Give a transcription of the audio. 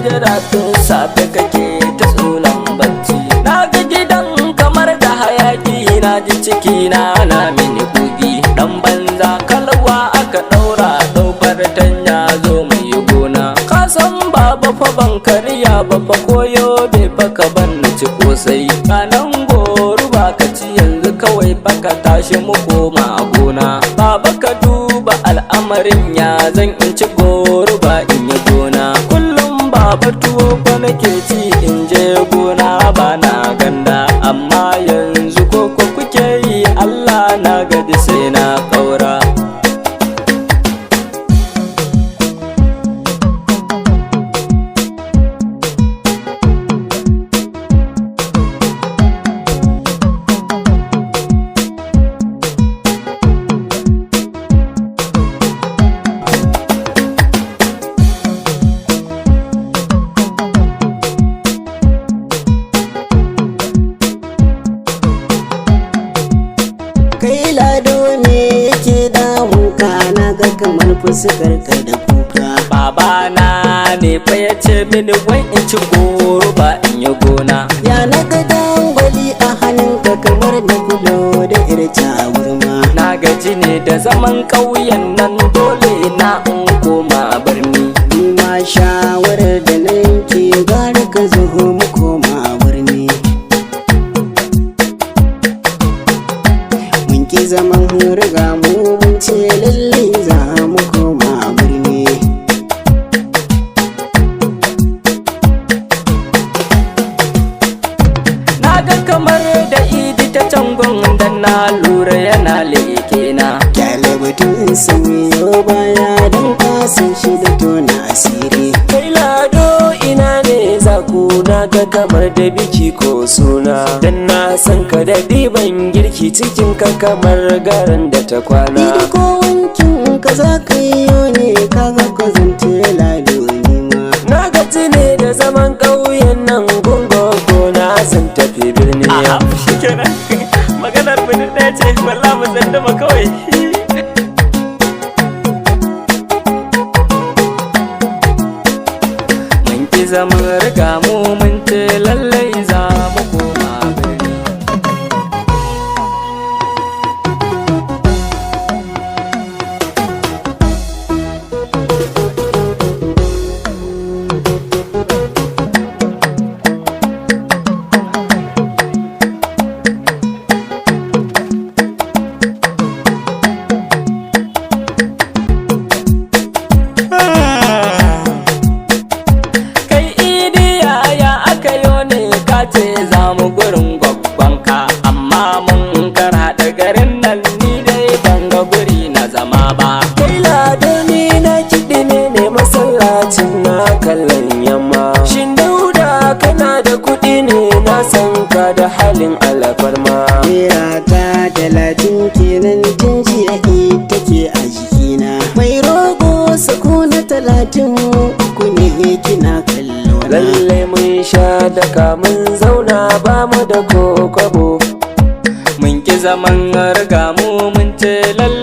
jira tun safe kake ta tsulan bacci. Na ga gidan kamar da hayaki, na ji ciki na mini kugi. Dan banza kalwa aka daura daufar tanya zo mu yi gona. Ka san baba fa ban karya ba fa koyo bai baka ban na ci kosai. Kanan goro ba ka ci yanzu kawai baka tashi mu koma gona. Baba ka duba al'amarin ya zan in ci goro ba in yi gona. Kullum baba tuwo fa nake ci in je gona ba na ganda. Amma yanzu koko kuke yi Allah na gaji sai na kaura. Kai Lado me yake damun ka, na ga kamar fuskar ka da kuka. Baba na ne fa ya ce mini wai in ci goro ba in yi gona. Ya na ga dangwali a hannunka kamar da kulo da irca wurma. Na gaji ne da zaman ƙauyen nan, dole na in koma birni. Ni ma shawarar da na yanke gara ka zo mu koma birni. Mun ki zaman riga mu mun ce lallai za mu koma birni. Na ga kamar da idi ta cangon dan na lura yana leke na. Kyale batun sanyo baya don kasan shi da tona asiri. Kai Lado ina ne za ku, na ga kamar da biki ko suna. Dan na san ka da ɗiban girki cikin ka kamar garin da ta kwana. Idan ko wankin ka za ka yi ne kaga ko zance Lado ni ma. Na gaji ne da zaman ƙauyen nan, gungogo na san tafi birni. Shikenan maganar mu ɗaya ce, wallahi mu zandama kawai. Mun ki zaman riga mu mun ce lallai za mu koma birni. Kai idi yaya aka yo ne ka ce za mu gurin gwaggwanka, amma mun karhaɗa garin nan ni dai ban ga guri na zama ba. Kai Lado ni na kiɗi ne masallacin na kallon yamma. Shin Dauda kana da kuɗi ne, na san ka da halin alfarma. Naira ta 30 kenan tun jiya ita ke a jikina. Mai rogo sako na 30 ku ne kina kallo na. Lalle mun sha daka mun zauna ba mu da kokobo. Mun ki zaman riga mu mun ce lalle